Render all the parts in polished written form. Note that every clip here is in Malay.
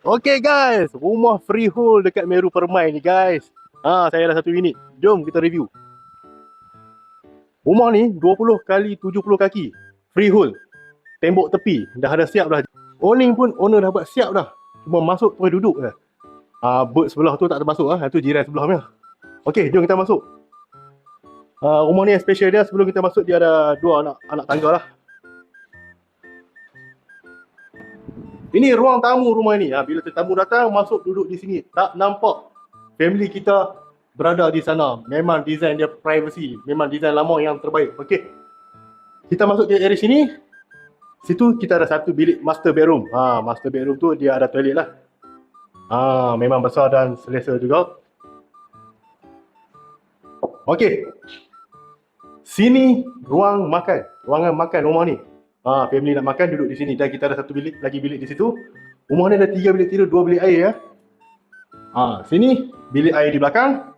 Okay guys, rumah freehold dekat Meru Permai ni guys. Saya ada satu unit. Jom kita review. Rumah ni 20 kali 70 kaki. Freehold. Tembok tepi dah ada siap dah. Owning pun owner dah buat siap dah. Cuma masuk terus duduk je. Bird sebelah tu tak termasuk itu jiran sebelah punya. Okey, jom kita masuk. Rumah ni yang special dia, sebelum kita masuk dia ada dua anak tangga lah. Ini ruang tamu rumah ni. Bila tetamu datang, masuk duduk di sini. Tak nampak family kita berada di sana. Memang design dia privacy. Memang design lama yang terbaik. Okey. Kita masuk ke area sini. Situ kita ada satu bilik master bedroom. Master bedroom tu dia ada toilet lah. Memang besar dan selesa juga. Okey. Sini ruang makan. Ruangan makan rumah ni. Family nak makan duduk di sini. Dan kita ada satu bilik di situ. Rumah ni ada 3 bilik tidur, 2 bilik air ya. Sini bilik air di belakang.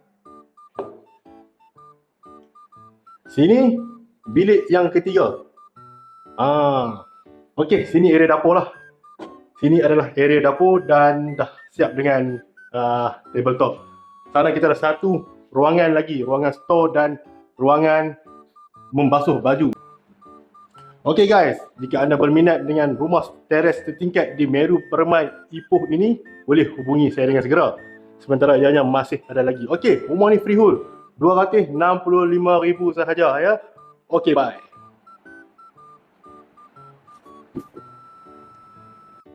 Sini bilik yang ketiga. Okey, sini area dapur lah. Sini adalah area dapur dan dah siap dengan tabletop. Sana kita ada satu ruangan lagi, ruangan store dan ruangan membasuh baju. Okey guys, jika anda berminat dengan rumah teres setingkat di Meru Permai Ipoh ini, boleh hubungi saya dengan segera. Sementara ianya masih ada lagi. Okey, rumah ni freehold. 265,000 sahaja ya. Okey, bye.